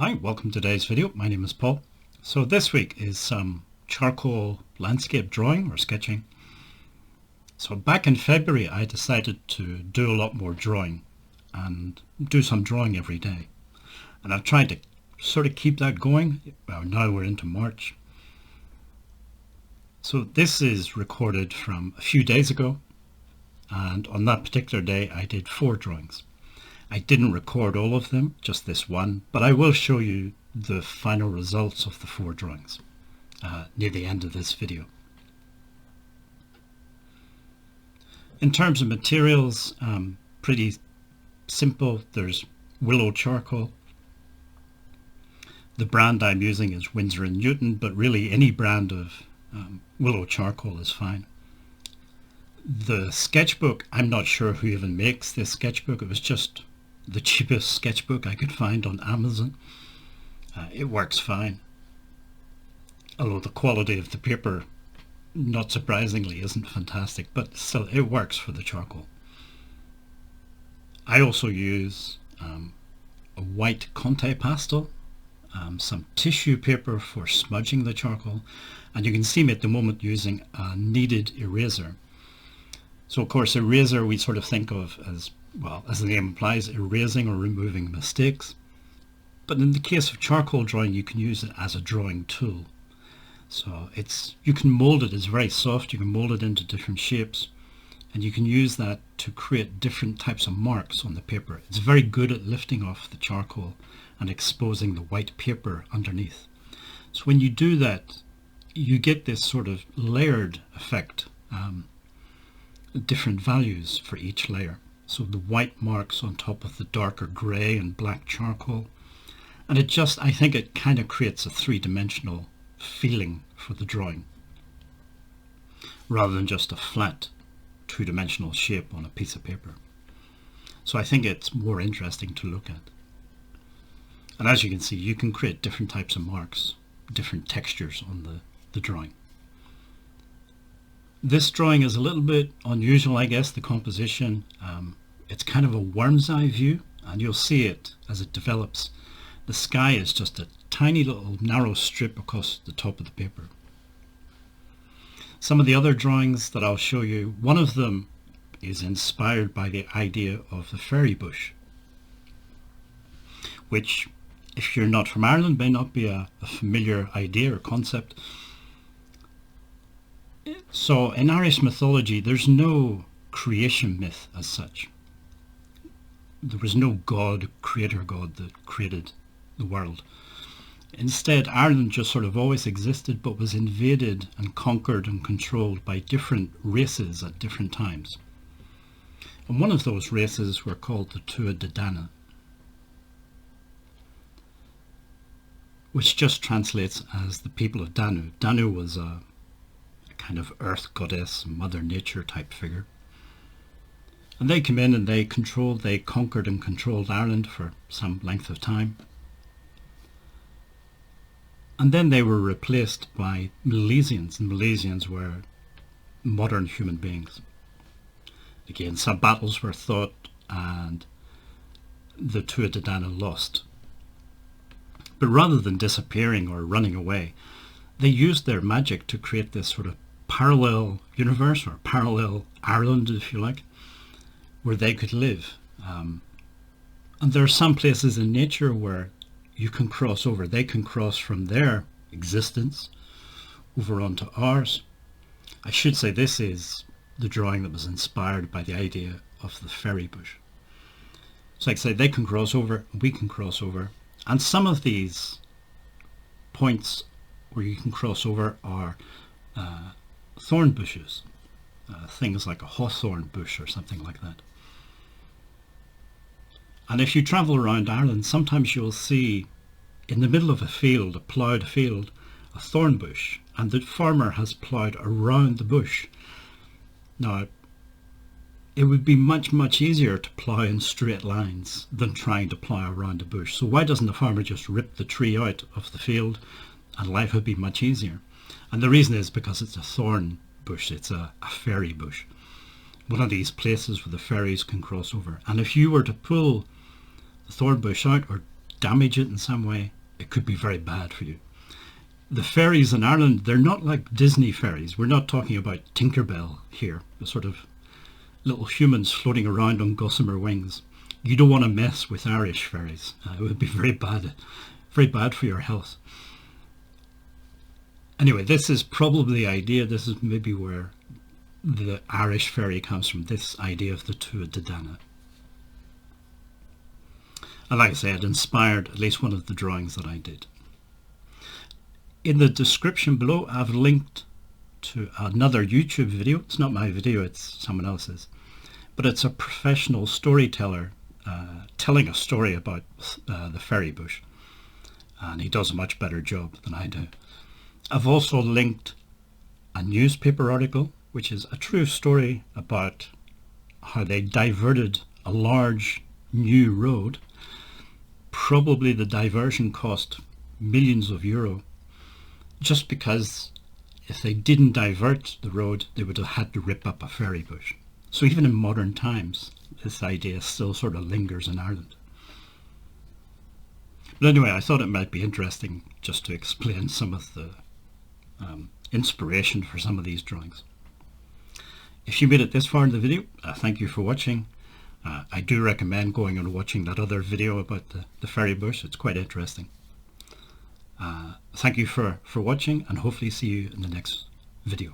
Hi, welcome to today's video. My name is Paul. So this week is some charcoal landscape drawing or sketching. So back in February I decided to do a lot more drawing and do some drawing every day. And I've tried to sort of keep that going. Well, now we're into March. So this is recorded from a few days ago, and on that particular day I did 4 drawings. I didn't record all of them, just this one, but I will show you the final results of the 4 drawings near the end of this video. In terms of materials, pretty simple. There's willow charcoal. The brand I'm using is Winsor & Newton, but really any brand of willow charcoal is fine. The sketchbook, I'm not sure who even makes this sketchbook. It was just the cheapest sketchbook I could find on Amazon. It works fine, although the quality of the paper, not surprisingly, isn't fantastic, but still it works for the charcoal. I also use a white Conte pastel, some tissue paper for smudging the charcoal, and you can see me at the moment using a kneaded eraser. So of course eraser we sort of think of as, well, as the name implies, erasing or removing mistakes. But in the case of charcoal drawing, you can use it as a drawing tool. So you can mold it. It's very soft. You can mold it into different shapes, and you can use that to create different types of marks on the paper. It's very good at lifting off the charcoal and exposing the white paper underneath. So when you do that, you get this sort of layered effect, different values for each layer. So the white marks on top of the darker grey and black charcoal. And I think it kind of creates a 3-dimensional feeling for the drawing, rather than just a flat 2-dimensional shape on a piece of paper. So I think it's more interesting to look at. And as you can see, you can create different types of marks, different textures on the drawing. This drawing is a little bit unusual, I guess, the composition. It's kind of a worm's eye view, and you'll see it as it develops. The sky is just a tiny little narrow strip across the top of the paper. Some of the other drawings that I'll show you, one of them is inspired by the idea of the fairy bush, which, if you're not from Ireland, may not be a familiar idea or concept. So in Irish mythology, there's no creation myth as such. There was no god, creator god, that created the world. Instead, Ireland just sort of always existed, but was invaded and conquered and controlled by different races at different times. And one of those races were called the Tuatha De Danann, which just translates as the people of Danu. Danu was a kind of earth goddess, mother nature type figure. And they came in and they conquered and controlled Ireland for some length of time. And then they were replaced by Milesians, and Milesians were modern human beings. Again, some battles were fought and the Tuatha De Danann lost. But rather than disappearing or running away, they used their magic to create this sort of parallel universe, or parallel Ireland, if you like, where they could live. And there are some places in nature where you can cross over. They can cross from their existence over onto ours. I should say this is the drawing that was inspired by the idea of the fairy bush. So like I say, they can cross over, we can cross over. And some of these points where you can cross over are thorn bushes, things like a hawthorn bush or something like that. And if you travel around Ireland, sometimes you'll see in the middle of a field, a ploughed field, a thorn bush, and the farmer has ploughed around the bush. Now, it would be much, much easier to plough in straight lines than trying to plough around a bush. So why doesn't the farmer just rip the tree out of the field, and life would be much easier? And the reason is because it's a thorn bush, it's a fairy bush. One of these places where the fairies can cross over. And if you were to pull the thorn bush out or damage it in some way, it could be very bad for you. The ferries in Ireland, they're not like Disney ferries. We're not talking about Tinkerbell here, the sort of little humans floating around on gossamer wings. You don't want to mess with Irish ferries. It would be very bad for your health. Anyway, this is probably the idea. This is maybe where the Irish ferry comes from, this idea of the Tua De Danann. And like I say, it inspired at least one of the drawings that I did. In the description below, I've linked to another YouTube video. It's not my video, it's someone else's. But it's a professional storyteller telling a story about the Ferrybush. And he does a much better job than I do. I've also linked a newspaper article, which is a true story about how they diverted a large new road. Probably the diversion cost millions of euro, just because if they didn't divert the road, they would have had to rip up a ferry bush. So even in modern times, this idea still sort of lingers in Ireland. But anyway, I thought it might be interesting just to explain some of the inspiration for some of these drawings. If you made it this far in the video, thank you for watching. I do recommend going and watching that other video about the ferry bush. It's quite interesting. Thank you for watching, and hopefully see you in the next video.